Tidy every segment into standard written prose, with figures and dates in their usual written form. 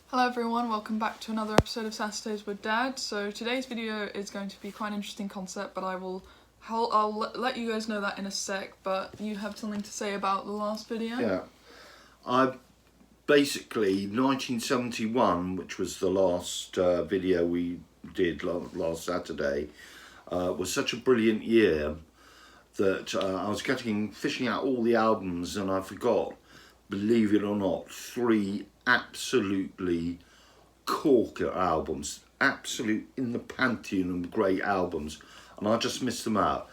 Hello everyone, welcome back to another episode of Saturdays with Dad. So today's video is going to be quite an interesting concept, but I'll let you guys know that in a sec, but you have something to say about the last video? Yeah. Basically 1971, which was the last video we did last Saturday, was such a brilliant year that I was fishing out all the albums, and I forgot, believe it or not, 3 absolutely corker albums, absolute in the pantheon of great albums, and I just missed them out.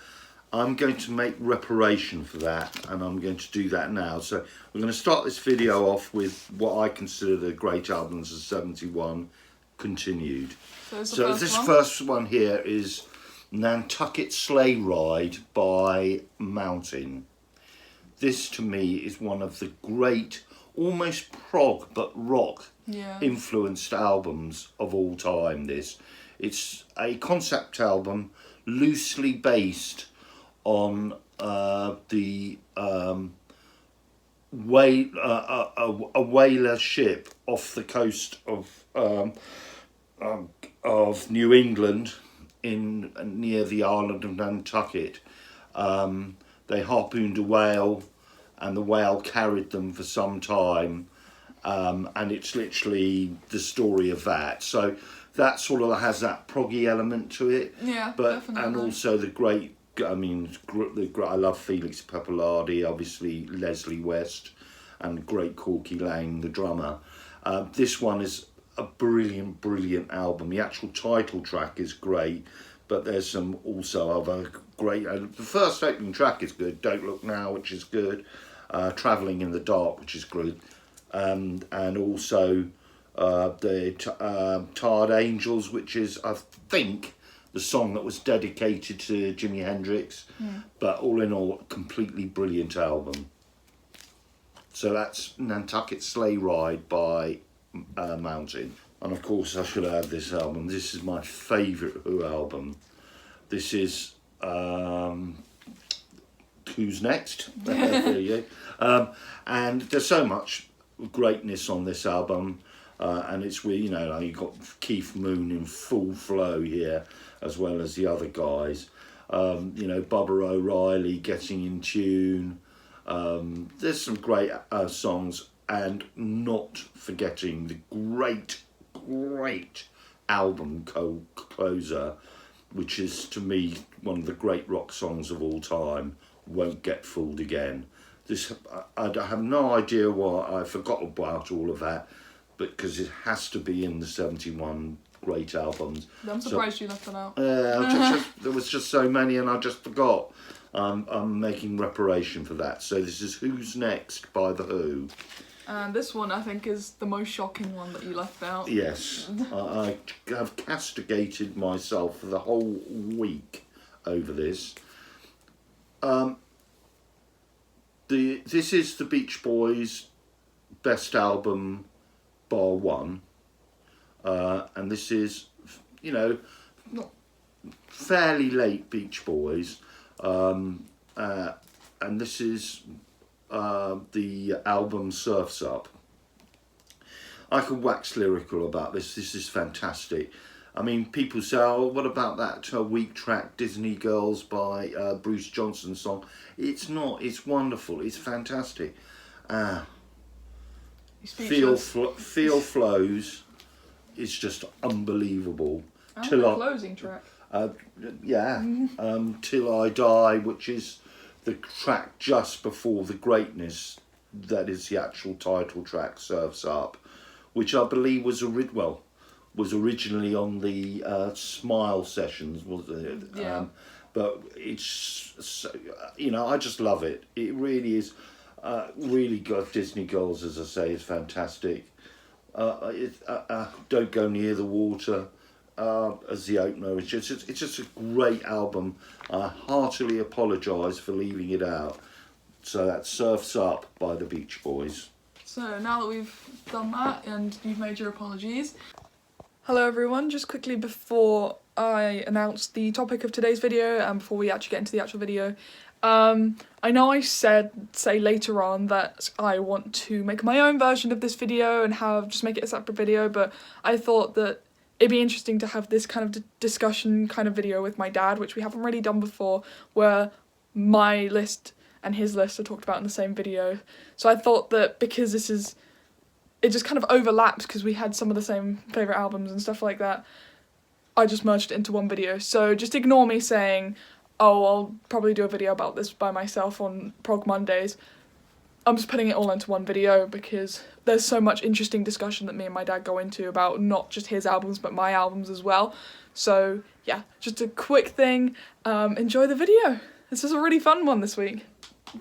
I'm going to make reparation for that, and I'm going to do that now. So we're going to start this video off with what I consider the great albums of 71 continued. So this first one here is Nantucket Sleigh Ride by Mountain. This to me is one of the great, almost prog but rock influenced albums of all time. It's a concept album loosely based on a whaler ship off the coast of New England near the island of Nantucket. They harpooned a whale, and the whale carried them for some time, and it's literally the story of that. So that sort of has that proggy element to it. Yeah, but definitely. And also the great. I love Felix Pappalardi, obviously Leslie West, and great Corky Lang, the drummer. This one is a brilliant album. The actual title track is great, but there's some also other great. The first opening track is good. Don't Look Now, which is good. Travelling in the Dark, which is good, and also the Tired Angels, which is, I think, the song that was dedicated to Jimi Hendrix. But all in all, a completely brilliant album. So that's Nantucket Sleigh Ride by Mountain. And of course I should add this album. This is my favourite Who album. This is Who's Next? There you go. And there's so much greatness on this album. And it's where, you've got Keith Moon in full flow here, as well as the other guys. Bubba O'Reilly getting in tune. There's some great songs, and not forgetting the great album closer, which is to me one of the great rock songs of all time, Won't Get Fooled Again. I have no idea why I forgot about all of that, because it has to be in the 71 great albums. I'm surprised you left it out. There was just so many, and I just forgot. I'm making reparation for that. So this is Who's Next by The Who. And this one, I think, is the most shocking one that you left out. Yes. I have castigated myself for the whole week over this. This is the Beach Boys' best album, bar one. And this is, not fairly late Beach Boys. And this is the album Surf's Up. I could wax lyrical about this. This is fantastic. I mean, people say, oh, what about that weak track Disney Girls by Bruce Johnson's song? It's not. It's wonderful. It's fantastic. Feel Flows is just unbelievable. Closing track. Till I Die, which is the track just before The Greatness, that is the actual title track, Surf's Up, which I believe was originally on the Smile sessions, wasn't it? Yeah. But it's, I just love it. It really is really good. Disney Girls, as I say, is fantastic. Don't Go Near the Water as the opener. It's just a great album. I heartily apologise for leaving it out. So that's Surf's Up by the Beach Boys. So now that we've done that and you've made your apologies. Hello everyone, just quickly before I announce the topic of today's video and before we actually get into the actual video, I know I say later on that I want to make my own version of this video and just make it a separate video, but I thought that it'd be interesting to have this kind of discussion kind of video with my dad, which we haven't really done before, where my list and his list are talked about in the same video. So I thought that because it just kind of overlaps because we had some of the same favourite albums and stuff like that, I just merged it into one video. So just ignore me saying, oh, I'll probably do a video about this by myself on Prog Mondays. I'm just putting it all into one video because there's so much interesting discussion that me and my dad go into about not just his albums but my albums as well. So yeah, just a quick thing. Enjoy the video. This is a really fun one this week.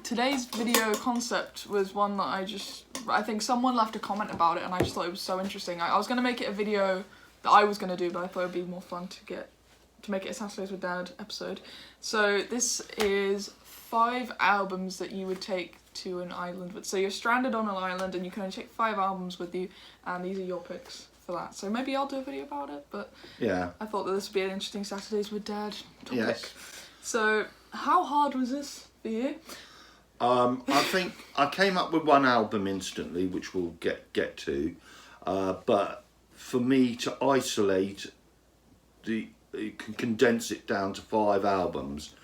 Today's video concept was one that I think someone left a comment about it and I just thought it was so interesting. I was going to make it a video that I was going to do, but I thought it would be more fun to make it a Saturdays with Dad episode. So this is 5 albums that you would take to an island. So you're stranded on an island and you can only take 5 albums with you, and these are your picks for that. So maybe I'll do a video about it, but yeah, I thought that this would be an interesting Saturdays with Dad topic. Yes. So how hard was this for you? I think I came up with one album instantly, which we'll get to, but for me to isolate condense it down to 5 albums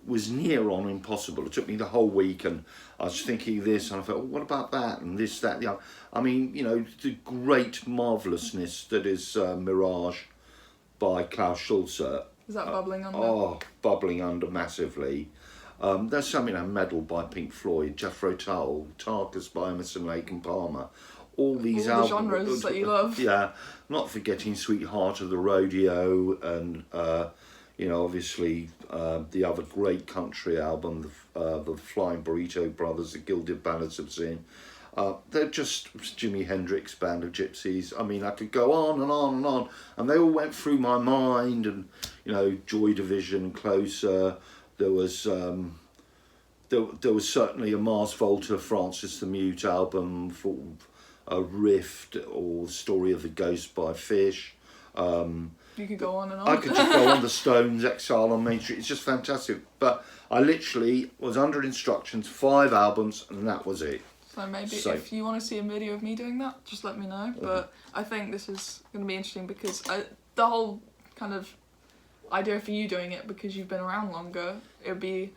was near on impossible. It took me the whole week, and I was thinking this, and I thought, well, what about that, and this, that, the other. I mean, you know, the great marvellousness that is Mirage by Klaus Schulze. Is that Bubbling Under? Oh, Bubbling Under massively. There's some, you know, Medal by Pink Floyd, Jethro Tull, Tarkus by Emerson, Lake and Palmer. All these albums, genres that you love. Yeah, not forgetting Sweetheart of the Rodeo, and you know, obviously the other great country album, the Flying Burrito Brothers, the Gilded Ballads of Sin. They're just Jimi Hendrix Band of Gypsies. I mean, I could go on and on and on, and they all went through my mind. And you know, Joy Division, Closer. There was certainly a Mars Volta, Francis the Mute album for a Rift, or Story of the Ghost by Fish. You could go on and on. I could just go on. The Stones, Exile on Main Street. It's just fantastic. But I literally was under instructions, 5 albums, and that was it. So maybe if you want to see a video of me doing that, just let me know. But I think this is going to be interesting because the whole kind of idea for you doing it, because you've been around longer, it would be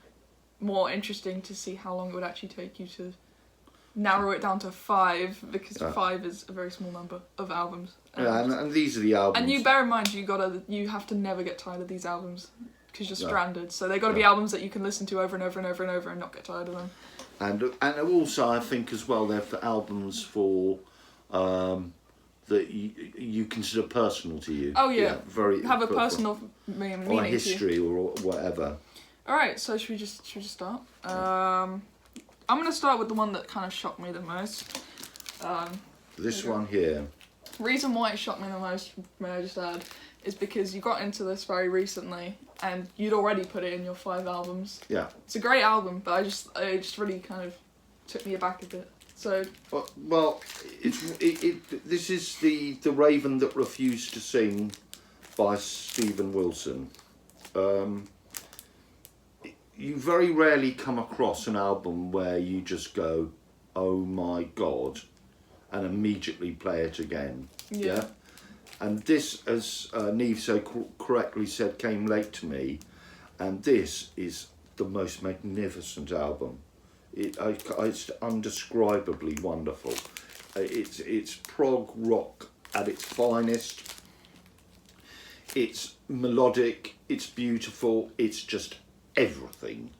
more interesting to see how long it would actually take you to narrow it down to 5, because 5 is a very small number of albums. And these are the albums. And you bear in mind, you have to never get tired of these albums because you're stranded. So they've got to be albums that you can listen to over and over and over and over and not get tired of them. And also, I think as well, they're for albums for that you consider personal to you. Oh yeah, very have a personal meaning or history or whatever. All right, so should we just start? I'm gonna start with the one that kind of shocked me the most. This one here. Reason why it shocked me the most, may I just add, is because you got into this very recently and you'd already put it in your 5 albums. Yeah. It's a great album, but it just really kind of took me aback a bit. So. Well, this is the Raven That Refused to Sing by Stephen Wilson. You very rarely come across an album where you just go, oh my God, and immediately play it again. Yeah. And this, as Niamh so correctly said, came late to me, and this is the most magnificent album. It's undescribably wonderful. It's prog rock at its finest. It's melodic, it's beautiful, it's just everything.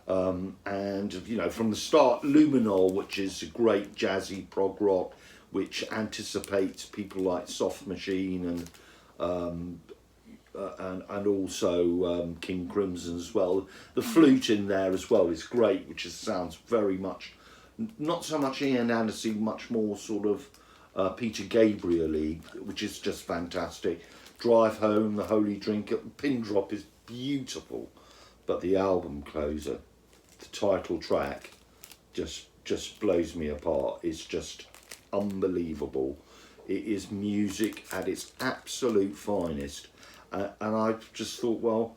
And you know, from the start, Luminol, which is a great jazzy prog rock, which anticipates people like Soft Machine and also King Crimson as well. The flute in there as well is great, which sounds very much, not so much Ian Anderson, much more sort of Peter Gabriel-y, which is just fantastic. Drive Home, The Holy Drink, Pin Drop is beautiful, but the album closer, the title track, just blows me apart. It's just unbelievable. It is music at its absolute finest, and I just thought, well,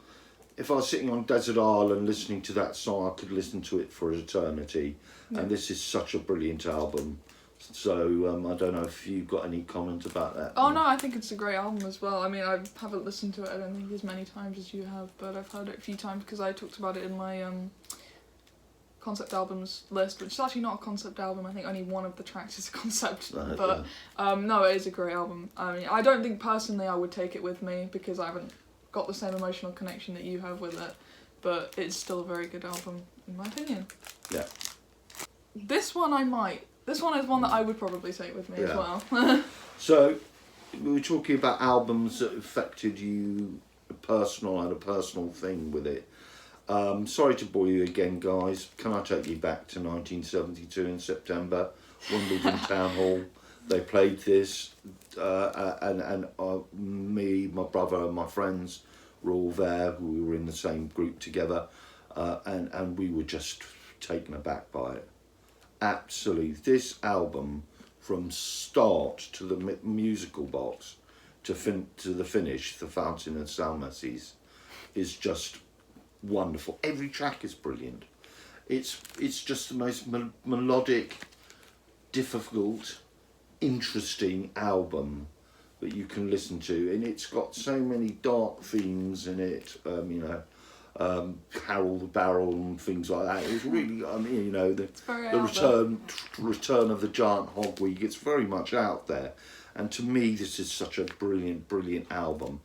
if I was sitting on desert island listening to that song, I could listen to it for eternity. Yeah. And this is such a brilliant album. So I don't know if you've got any comment about that. Oh no, I think it's a great album as well. I mean, I haven't listened to it, I don't think, as many times as you have, but I've heard it a few times because I talked about it in my concept albums list, which is actually not a concept album. I think only one of the tracks is a concept, but no, it is a great album. I mean, I don't think personally I would take it with me because I haven't got the same emotional connection that you have with it, but it's still a very good album in my opinion. Yeah. This one is one that I would probably take with me as well. So, we were talking about albums that affected you had a personal thing with it. Sorry to bore you again, guys. Can I take you back to 1972 in September? Wimbledon Town Hall. They played this, and me, my brother, and my friends were all there. We were in the same group together, and we were just taken aback by it. Absolutely, this album from start to the musical box to the finish, the Fountain and Salmacies, is just wonderful. Every track is brilliant. It's just the most melodic, difficult, interesting album that you can listen to, and it's got so many dark themes in it. Carol the Barrel and things like that. It was really, the return of the giant hogweed. It's very much out there, and to me, this is such a brilliant album.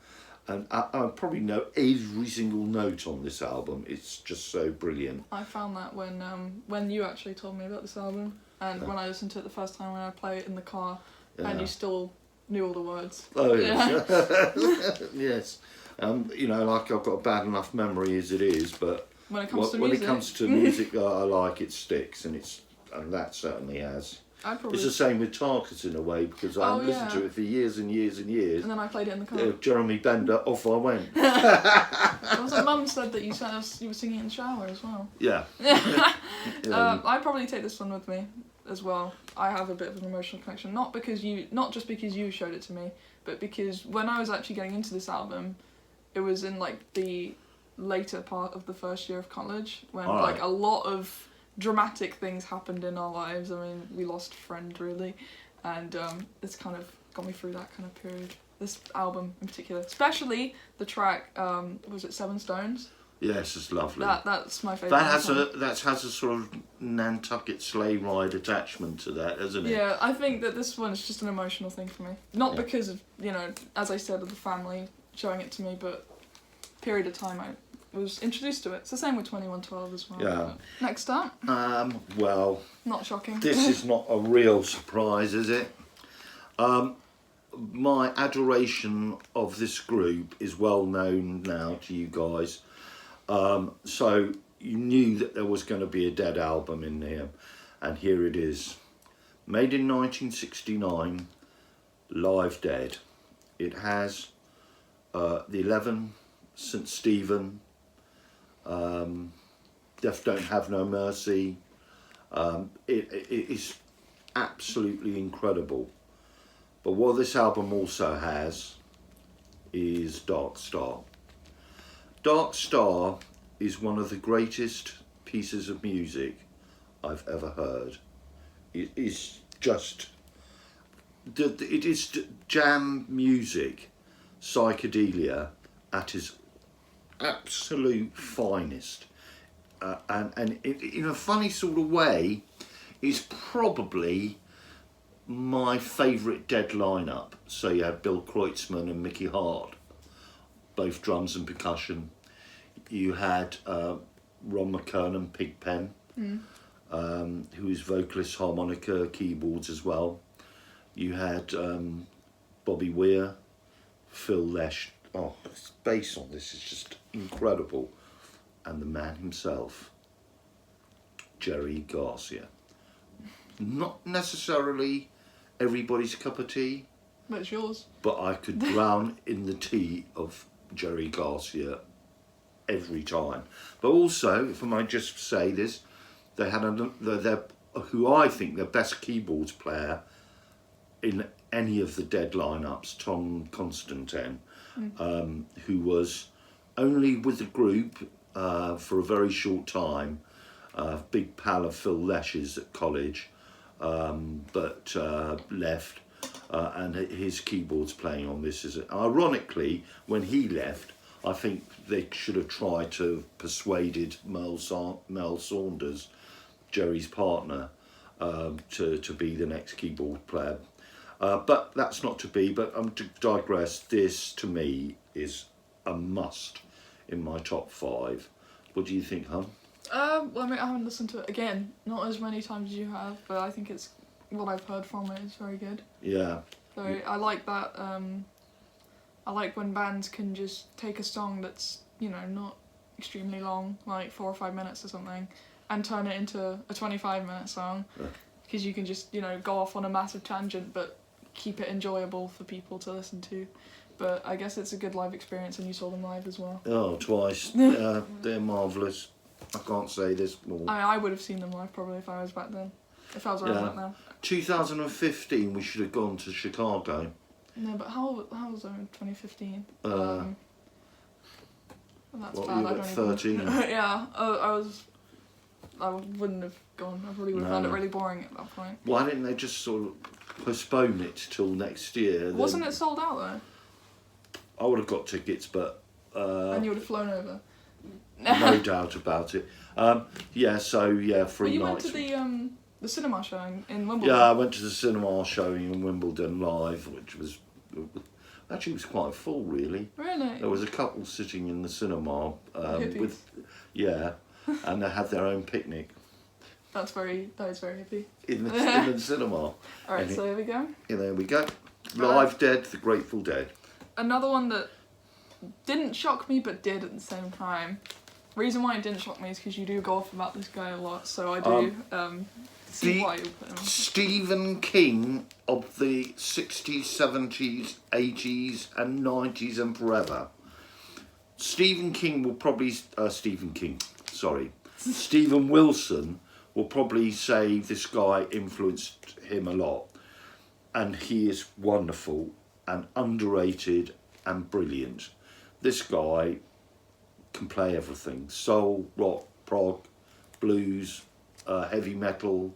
And I probably know every single note on this album. It's just so brilliant. I found that when you actually told me about this album, and when I listened to it the first time when I played it in the car, and you still knew all the words. Oh yes, yes. Like I've got a bad enough memory as it is, but when it comes to music, I like it sticks, and that certainly has. It's the same with Tarkus in a way, because I listened to it for years and years and years. And then I played it in the car. Jeremy Bender, off I went. Also, Mum said that you were singing in the shower as well. Yeah. I'd probably take this one with me as well. I have a bit of an emotional connection, not just because you showed it to me, but because when I was actually getting into this album, it was in like the later part of the first year of college when like a lot of dramatic things happened in our lives. I mean, we lost a friend really, and it's kind of got me through that kind of period. This album in particular, especially the track, was it 7 Stones? Yes, it's lovely. That's my favourite. That has a sort of Nantucket sleigh ride attachment to that, hasn't it? Yeah, I think that this one is just an emotional thing for me. Not because of, as I said, of the family showing it to me, but period of time I was introduced to it. It's the same with 2112 as well. Yeah. Next up. Well. Not shocking. This is not a real surprise, is it? My adoration of this group is well known now to you guys. So you knew that there was going to be a Dead album in there, and here it is. Made in 1969, Live Dead. It has the 11, St. Stephen, Death Don't Have No Mercy. It is absolutely incredible. But what this album also has is Dark Star. Dark Star is one of the greatest pieces of music I've ever heard. It is just, it is jam music, psychedelia at its absolute finest. And in a funny sort of way, is probably my favourite Dead lineup. So you had Bill Kreutzmann and Mickey Hart, both drums and percussion. You had Ron McKernan, Pigpen, who is vocalist, harmonica, keyboards as well. You had Bobby Weir, Phil Lesh. Oh, the bass on this is just incredible. And the man himself, Jerry Garcia. Not necessarily everybody's cup of tea. But it's yours. But I could drown in the tea of Jerry Garcia every time. But also, if I might just say this, they had who I think the best keyboards player in any of the Dead lineups, Tom Constantine, who was only with the group for a very short time. Big pal of Phil Lesh's at college, but left, and his keyboard's playing on this. Ironically, when he left, I think they should have tried to have persuaded Mel Saunders, Jerry's partner, to be the next keyboard player. But that's not to be, but to digress, this to me is a must in my top 5. What do you think, hon? Well, I mean, I haven't listened to it again, not as many times as you have, but I think it's what I've heard from it is very good. Yeah. So I like that. I like when bands can just take a song that's, you know, not extremely long, like 4 or 5 minutes or something, and turn it into a 25-minute song, because you can just, you know, go off on a massive tangent, but keep it enjoyable for people to listen to. But I guess it's a good live experience, and you saw them live as well. Oh, twice. They're marvellous. I can't say this more. I would have seen them live probably if I was back then. If I was around back now. 2015, we should have gone to Chicago. No, but how was I in 2015? That's what, bad. you were I don't 13? Even... yeah, I wouldn't have gone. I probably would have found it really boring at that point. Why didn't they just sort of postpone it till next year? Wasn't it sold out though? I would have got tickets, but... and you would have flown over? No doubt about it. 3 nights. Well, you went to the cinema showing in Wimbledon? Yeah, I went to the cinema showing in Wimbledon live, which was... Actually, it was quite full, really. Really? There was a couple sitting in the cinema Hippies. and they had their own picnic. That is very hippie. In the cinema. Alright, so here we go. Yeah, there we go. Live Dead, The Grateful Dead. Another one that didn't shock me, but did at the same time. The reason why it didn't shock me is because you do go off about this guy a lot, so I do see why you put him. Stephen King of the 60s, 70s, 80s and 90s and forever. Stephen Wilson will probably say this guy influenced him a lot, and he is wonderful and underrated and brilliant. This guy can play everything: soul, rock, prog, blues, heavy metal,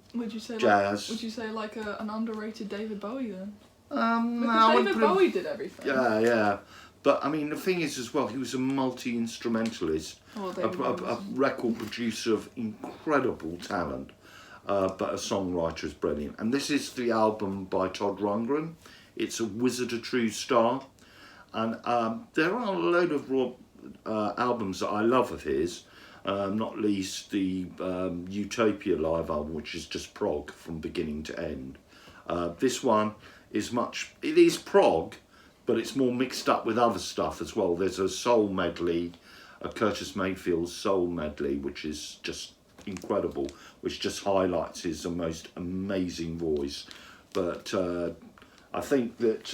jazz. Would you say like an underrated David Bowie then? Because David Bowie did everything. Yeah. But I mean, the thing is as well, he was a multi-instrumentalist, a record producer of incredible talent, but a songwriter is brilliant. And this is the album by Todd Rundgren. It's A Wizard, a True Star. And there are a load of albums that I love of his, not least the Utopia live album, which is just prog from beginning to end. This one is it is prog, but it's more mixed up with other stuff as well. There's a soul medley, a Curtis Mayfield soul medley, which is just incredible, which just highlights his most amazing voice. But I think that,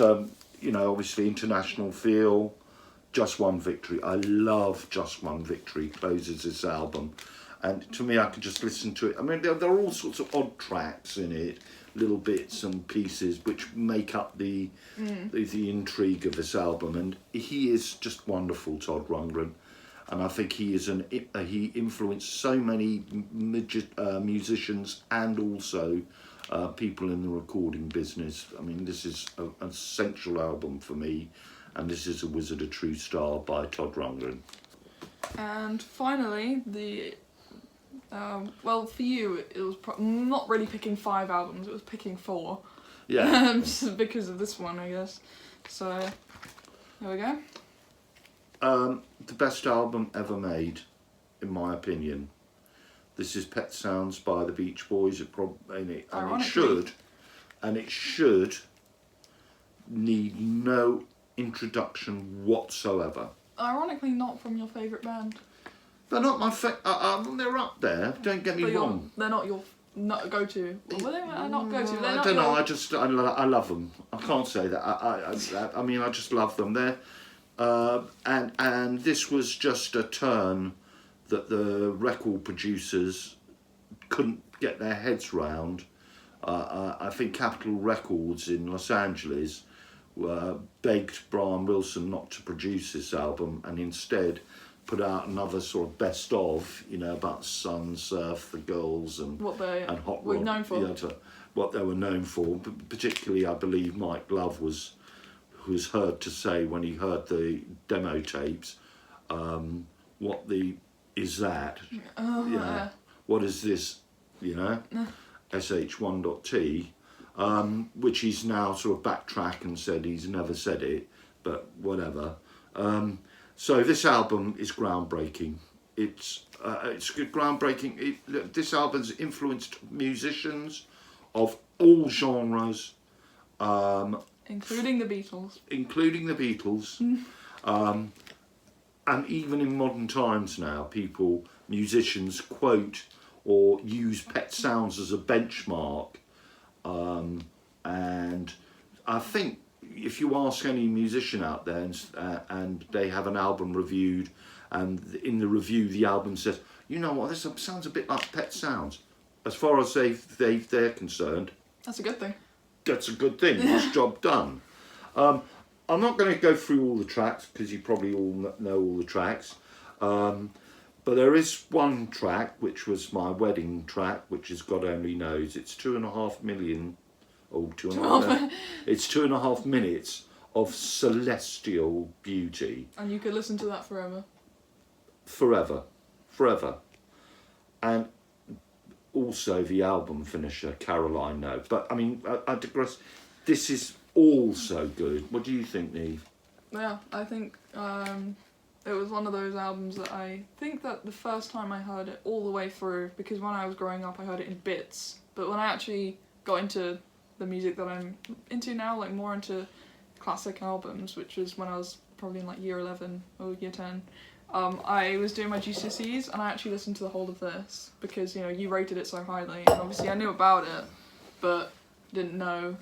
obviously International Feel, Just One Victory. I love Just One Victory, closes this album. And to me, I could just listen to it. I mean, there are all sorts of odd tracks in it, little bits and pieces which make up the intrigue of this album. And he is just wonderful, Todd Rundgren. And I think he influenced so many musicians and also people in the recording business. I mean, this is an essential album for me. And this is A Wizard, a True Star by Todd Rundgren. And finally, for you, it was not really picking 5 albums, it was picking 4. Yeah. Because of this one, I guess. So, there we go. The best album ever made, in my opinion. This is Pet Sounds by the Beach Boys. And it should need no introduction whatsoever. Ironically, not from your favourite band. They're not my they're up there. Don't get me wrong. They're not your go-to. Well, they are not go-to. I don't know. I love them. I can't say that. I mean, I just love them. They're and this was just a turn that the record producers couldn't get their heads round. I think Capitol Records in Los Angeles begged Brian Wilson not to produce this album and instead put out another sort of best of, about sun, surf, the girls, and what they and hot were rod, known for. What they were known for. Particularly, I believe Mike Love was heard to say when he heard the demo tapes, "What the is that? What is this? SH1.T." Which he's now sort of backtracked and said he's never said it, but whatever. So this album is groundbreaking. It's groundbreaking. This album's influenced musicians of all genres, including the Beatles. And even in modern times now, musicians quote or use Pet Sounds as a benchmark. And I think if you ask any musician out there and they have an album reviewed, and in the review the album says, you know what, this sounds a bit like Pet Sounds, as far as they're concerned, that's a good thing. That's a good thing. It's job done. I'm not going to go through all the tracks because you probably all know all the tracks. But there is one track which was my wedding track, which is God Only Knows. It's 2.5 million, it's 2.5 minutes of celestial beauty. And you could listen to that forever. Forever. And also the album finisher, Caroline No. But I mean, I digress. This is all so good. What do you think, Niamh? Yeah, I think it was one of those albums that I think that the first time I heard it all the way through, because when I was growing up I heard it in bits, but when I actually got into the music that I'm into now, like more into classic albums, which was when I was probably in like year 11 or year 10, I was doing my GCSEs and I actually listened to the whole of this because, you rated it so highly, and obviously I knew about it, but didn't know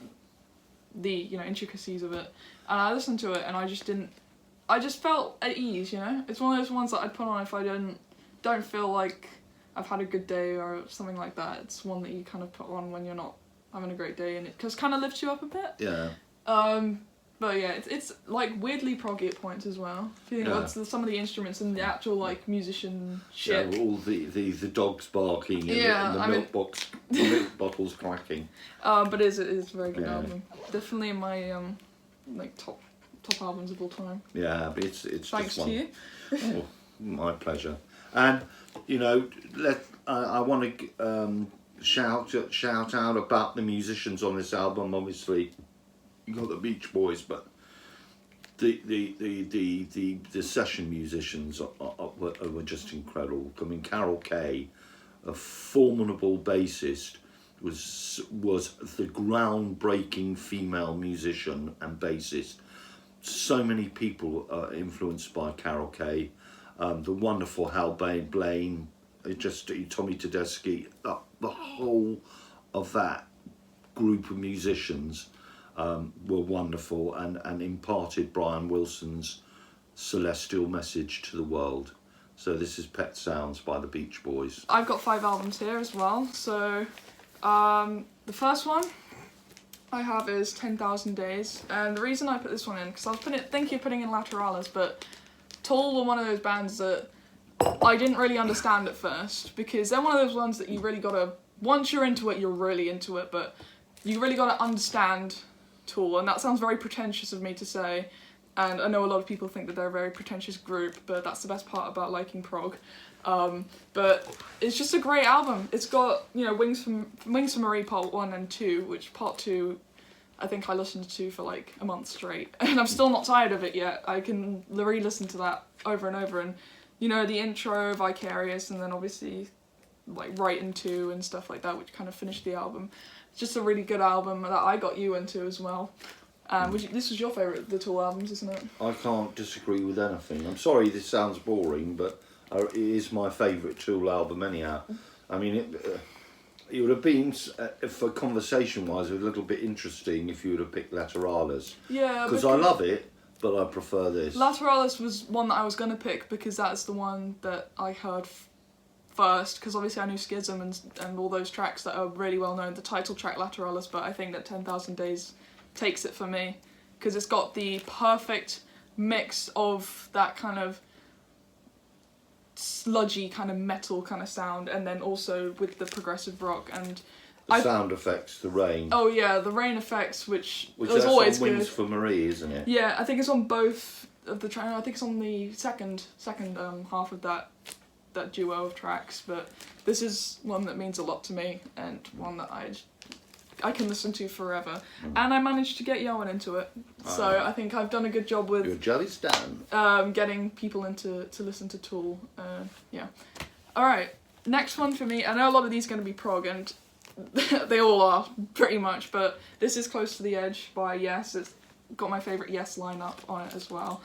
the, intricacies of it. And I listened to it and I just felt at ease, It's one of those ones that I'd put on if I don't feel like I've had a good day or something like that. It's one that you kind of put on when you're not having a great day, and it just kind of lifts you up a bit. Yeah. But yeah, it's like weirdly proggy at points as well. If you think about some of the instruments and the actual like musicianship. Yeah, all the dogs barking and the milk bottles cracking. But it is a very good album. Definitely in my like top albums of all time. Yeah, but it's thanks just one. To you. Oh, my pleasure. And I want to shout out about the musicians on this album. Obviously, you got the Beach Boys, but the session musicians were just incredible. I mean, Carol Kay, a formidable bassist, was the groundbreaking female musician and bassist. So many people are influenced by Carol Kay. The wonderful Hal Blaine, Tommy Tedeschi, the whole of that group of musicians were wonderful and imparted Brian Wilson's celestial message to the world. So this is Pet Sounds by the Beach Boys. I've got 5 albums here as well. So the first one I have is 10,000 Days, and the reason I put this one in, because I was thinking of putting in Lateralis, but Tool were one of those bands that I didn't really understand at first, because they're one of those ones that you really gotta, once you're into it, you're really into it, but you really gotta understand Tool, and that sounds very pretentious of me to say, and I know a lot of people think that they're a very pretentious group, but that's the best part about liking prog. But it's just a great album. It's got, Wings from Marie Part 1 and 2, which Part 2 I think I listened to for like a month straight, and I'm still not tired of it yet. I can re-listen to that over and over, and the intro, Vicarious, and then obviously like Right in 2 and stuff like that, which kind of finished the album. It's just a really good album that I got you into as well. This was your favourite of the Tool albums, isn't it? I can't disagree with anything. I'm sorry this sounds boring, but it is my favourite Tool album anyhow. I mean, it would have been, for conversation-wise, a little bit interesting if you would have picked Lateralis. Yeah, because I love it, but I prefer this. Lateralis was one that I was going to pick because that's the one that I heard first, because obviously I knew Schism and all those tracks that are really well known, the title track Lateralis, but I think that 10,000 Days takes it for me. because it's got the perfect mix of that kind of sludgy kind of metal kind of sound, and then also with the progressive rock and the sound effects, the rain. Oh yeah, the rain effects, which is that's always on Wings good. for Marie, isn't it? Yeah, I think it's on both of the tracks. I think it's on the second half of that duo of tracks. But this is one that means a lot to me, and one that I can listen to forever. And I managed to get Johan into it, so I think I've done a good job with. You're jelly Stan. Getting people to listen to Tool. Yeah. All right. Next one for me. I know a lot of these are going to be prog, and they all are pretty much. But this is Close to the Edge by Yes. It's got my favourite Yes lineup on it as well.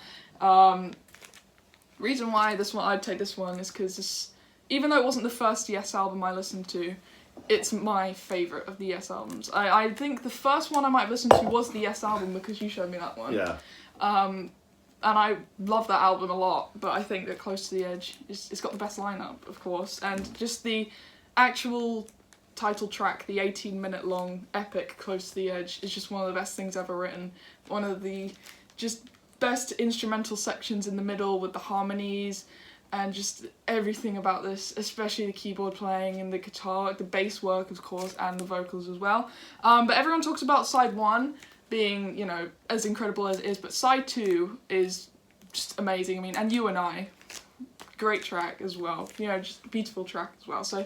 Reason why I'd take this one is because even though it wasn't the first Yes album I listened to, it's my favourite of the Yes albums. I think the first one I might have listened to was the Yes album because you showed me that one. Yeah. And I love that album a lot, but I think that Close to the Edge, it's got the best lineup, of course, and just the actual title track, the 18-minute long epic Close to the Edge, is just one of the best things ever written. One of the just best instrumental sections in the middle with the harmonies, and just everything about this, especially the keyboard playing and the guitar, the bass work, of course, and the vocals as well. But everyone talks about side 1 being, you know, as incredible as it is, but side 2 is just amazing. I mean, and You and I, great track as well. You know, just beautiful track as well. So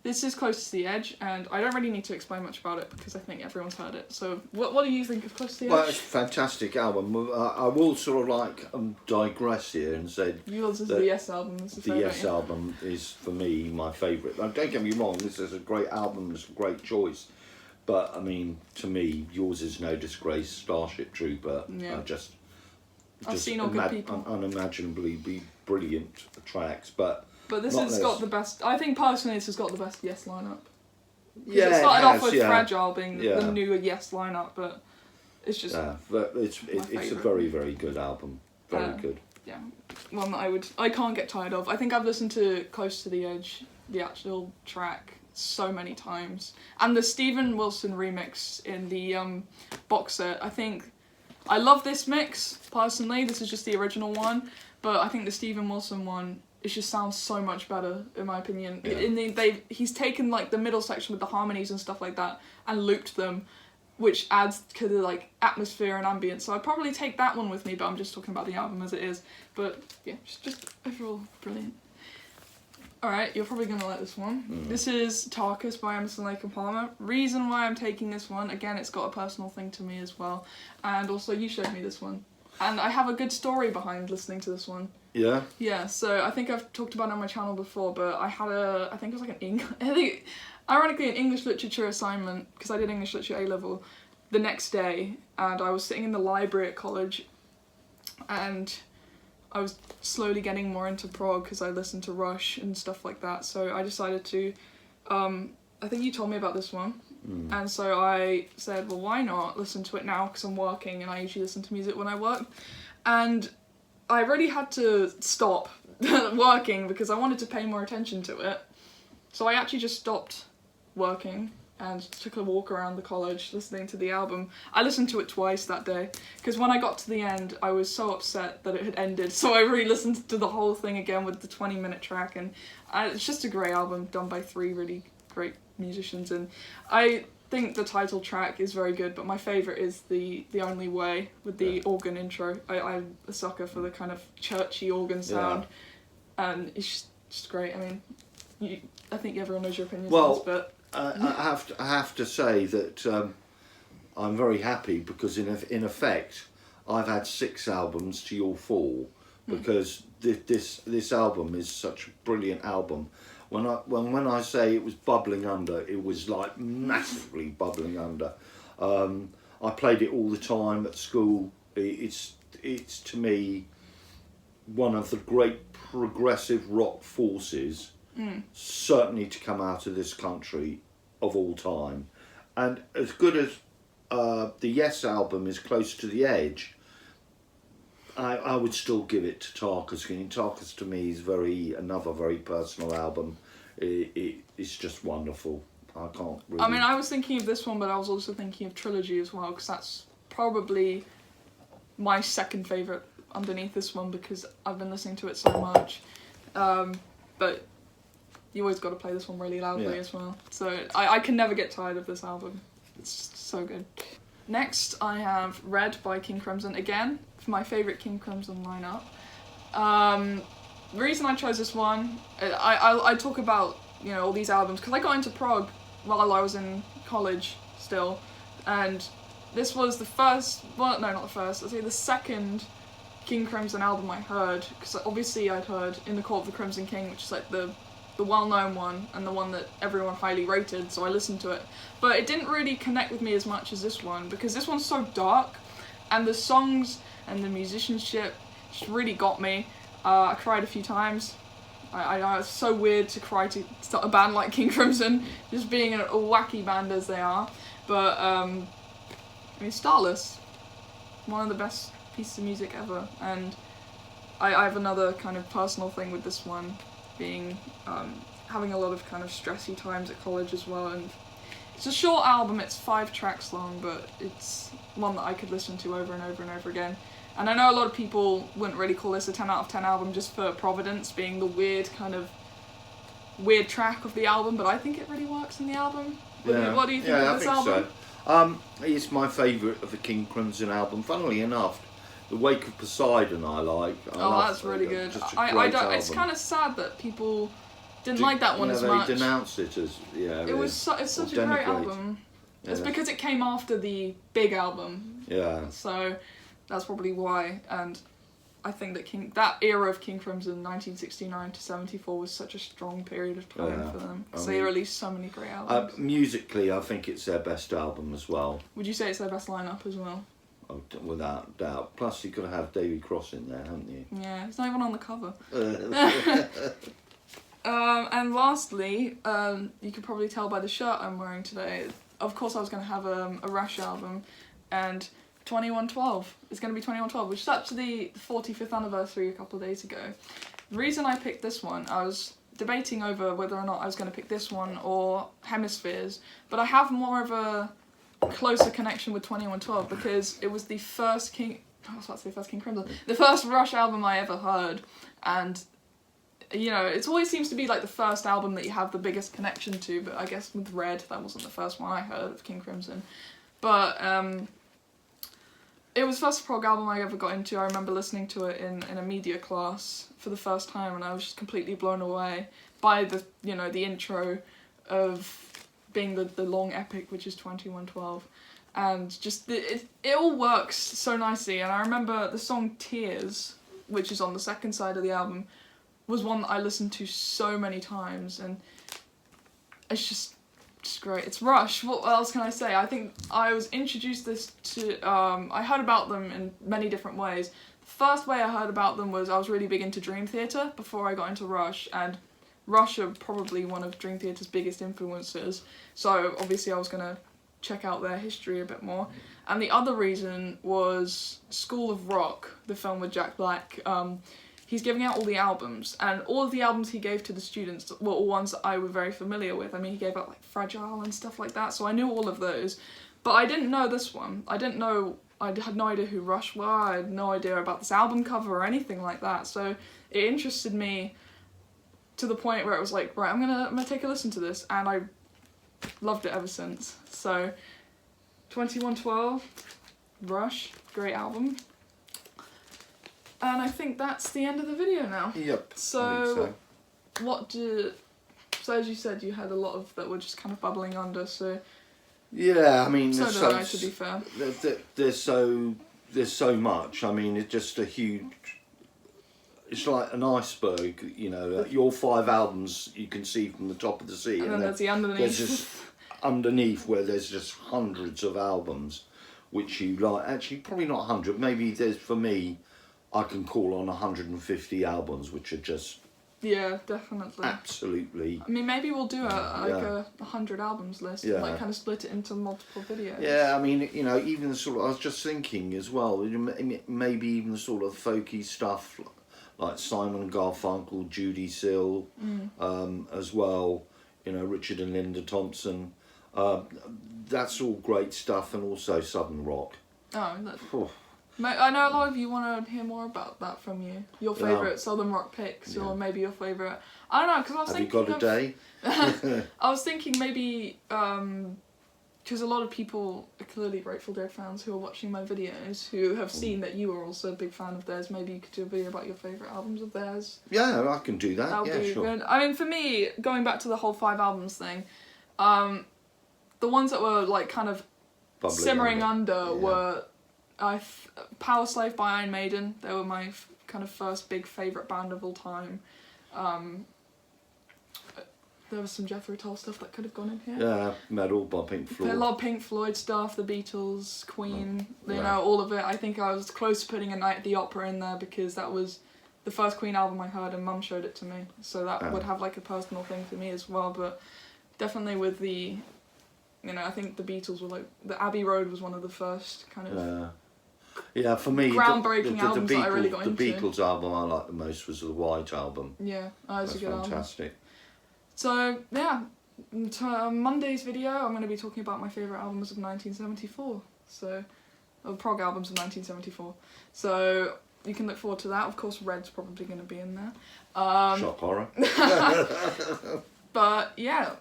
this is Close to the Edge, and I don't really need to explain much about it because I think everyone's heard it. So what do you think of Close to the Edge? Well, it's a fantastic album. I will sort of like digress here and say yours is the Yes album. The Yes album is for me my favourite. Now, don't get me wrong, this is a great album, it's a great choice. But I mean, to me, yours is no disgrace. Starship Trooper, just I've seen all good people. Unimaginably brilliant tracks, but this has got the best. I think personally, this has got the best Yes lineup. Yeah, it started off with Fragile being the newer Yes lineup, but it's just but it's a very, very good album. Very good. Yeah, one that I can't get tired of. I think I've listened to Close to the Edge, the actual track, so many times, and the Steven Wilson remix in the box set. I think I love this mix personally. This is just the original one, but I think the Steven Wilson one, it just sounds so much better in my opinion. Yeah. He's taken like the middle section with the harmonies and stuff like that and looped them, which adds to the like atmosphere and ambience. So I'd probably take that one with me, but I'm just talking about the album as it is. But yeah, just overall brilliant. Alright, you're probably going to like this one. This is Tarkus by Emerson, Lake and Palmer. Reason why I'm taking this one, again, it's got a personal thing to me as well. And also, you showed me this one. And I have a good story behind listening to this one. Yeah? Yeah, so I think I've talked about it on my channel before, but I had I think it was like ironically, an English literature assignment, because I did English literature A-level, the next day. And I was sitting in the library at college, and I was slowly getting more into prog because I listened to Rush and stuff like that. So I decided to, I think you told me about this one. And so I said, well, why not listen to it now because I'm working and I usually listen to music when I work. And I really had to stop working because I wanted to pay more attention to it. So I actually just stopped working and took a walk around the college listening to the album. I listened to it twice that day because when I got to the end I was so upset that it had ended, so I re-listened to the whole thing again with the 20-minute track, and it's just a great album done by 3 really great musicians, and I think the title track is very good, but my favourite is the Only Way with the organ intro. I'm a sucker for the kind of churchy organ sound, and it's just great. I mean, I think everyone knows your opinion on this, but I have to say that I'm very happy because in effect I've had 6 albums to your 4 because this album is such a brilliant album. When I say it was bubbling under, it was like massively bubbling under. I played it all the time at school. It's to me one of the great progressive rock forces, certainly to come out of this country of all time. And as good as the Yes album is Close to the Edge, I would still give it to Tarkus. Tarkus to me is another very personal album. It's just wonderful. I can't really... I mean, I was thinking of this one, but I was also thinking of Trilogy as well, because that's probably my second favourite underneath this one because I've been listening to it so much. But you always got to play this one really loudly as well. So I can never get tired of this album. It's just so good. Next, I have Red by King Crimson, again, for my favourite King Crimson lineup. The reason I chose this one, I talk about, you know, all these albums, because I got into prog while I was in college still, and this was the first, well, no, not the first, I'd say the second King Crimson album I heard, because obviously I'd heard In the Court of the Crimson King, which is like the well-known one, and the one that everyone highly rated, so I listened to it. But it didn't really connect with me as much as this one, because this one's so dark, and the songs and the musicianship just really got me. I cried a few times. I know it's so weird to cry to start a band like King Crimson, just being a wacky band as they are. But, I mean, Starless, one of the best pieces of music ever, and I have another kind of personal thing with this one, being having a lot of kind of stressy times at college as well, and it's a short album, it's 5 tracks long, but it's one that I could listen to over and over and over again. And I know a lot of people wouldn't really call this a 10 out of 10 album just for Providence being the weird track of the album, but I think it really works in the album. What do you think of this album? So. It's my favourite of the King Crimson album. Funnily enough, The Wake of Poseidon I like. That's really good. It's kind of sad that people didn't like that one as much. They denounced it as, it's such a great album. Yeah. It's because it came after the big album. Yeah. So that's probably why, and I think that that era of King Crimson, 1969 to 74, was such a strong period of time for them. So they released so many great albums. Musically, I think it's their best album as well. Would you say it's their best lineup as well? Oh, without doubt. Plus, you've got to have Davy Cross in there, haven't you? Yeah, it's not even on the cover. And lastly, you could probably tell by the shirt I'm wearing today. Of course, I was going to have a Rush album, and 2112 is going to be 2112, which is up to the 45th anniversary a couple of days ago. The reason I picked this one, I was debating over whether or not I was going to pick this one or Hemispheres, but I have more of a closer connection with 2112 because it was the first King Crimson, the first Rush album I ever heard, and you know, it always seems to be like the first album that you have the biggest connection to, but I guess with Red, that wasn't the first one I heard of King Crimson. But it was the first prog album I ever got into. I remember listening to it in a media class for the first time, and I was just completely blown away by the intro of being the long epic, which is 2112. And just, it all works so nicely. And I remember the song Tears, which is on the second side of the album, was one that I listened to so many times, and it's just great. It's Rush. What else can I say? I think I was introduced this to, I heard about them in many different ways. The first way I heard about them was I was really big into Dream Theater before I got into Rush, and Rush are probably one of Dream Theater's biggest influences, so obviously I was going to check out their history a bit more. And the other reason was School of Rock, the film with Jack Black. He's giving out all the albums, and all of the albums he gave to the students were all ones that I were very familiar with. I mean, he gave out like Fragile and stuff like that, so I knew all of those. But I didn't know this one. I had no idea who Rush were, I had no idea about this album cover or anything like that, so it interested me to the point where it was like, right, I'm gonna take a listen to this, and I loved it ever since. So, 2112, Rush, great album. And I think that's the end of the video now. Yep. So as you said, you had a lot of that were just kind of bubbling under, so... Yeah, I mean... So did I, to be fair. There's so much. I mean, it's just a huge... It's like an iceberg, you know. Your 5 albums you can see from the top of the sea. And then there's the underneath. There's just underneath where there's just hundreds of albums which you like. Actually, probably not 100. Maybe there's, for me, I can call on 150 albums which are just... Yeah, definitely. Absolutely. I mean, maybe we'll do a 100 albums list, and like kind of split it into multiple videos. Yeah, I mean, you know, even the sort of... I was just thinking as well, maybe even the sort of folky stuff... like Simon & Garfunkel, Judy Sill, as well, you know, Richard and Linda Thompson. That's all great stuff, and also Southern rock. Oh, I know a lot of you want to hear more about that from you. Your favourite Southern rock picks, or maybe your favourite. I don't know, because I was thinking. Have you got a day? I was thinking maybe because a lot of people are clearly Grateful Dead fans who are watching my videos who have seen that you are also a big fan of theirs. Maybe you could do a video about your favourite albums of theirs. Yeah, I can do that. That would be sure. good. I mean, for me, going back to the whole 5 albums thing, the ones that were like kind of Bubbling simmering under were Power Slave by Iron Maiden. They were my kind of first big favourite band of all time. There was some Jethro Tull stuff that could have gone in here. Yeah, metal by Pink Floyd. A lot of Pink Floyd stuff, the Beatles, Queen, you know, all of it. I think I was close to putting A Night at the Opera in there because that was the first Queen album I heard and Mum showed it to me. So that would have like a personal thing for me as well. But definitely with the, you know, I think the Beatles were like, the Abbey Road was one of the first kind of yeah, for me, groundbreaking albums that I really got into. The Beatles album I liked the most was the White Album. Yeah, that was a good album. Fantastic. So, yeah, Monday's video, I'm going to be talking about my favourite albums of 1974. So, prog albums of 1974. So, you can look forward to that. Of course, Red's probably going to be in there. Shock horror. But, yeah,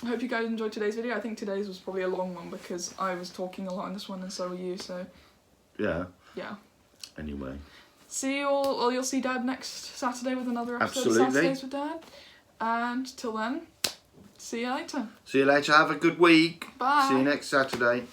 I hope you guys enjoyed today's video. I think today's was probably a long one because I was talking a lot in this one and so were you, so... Yeah. Yeah. Anyway. See you all, or you'll see Dad next Saturday with another episode of Saturdays with Dad. And till then, see you later. See you later. Have a good week. Bye. See you next Saturday.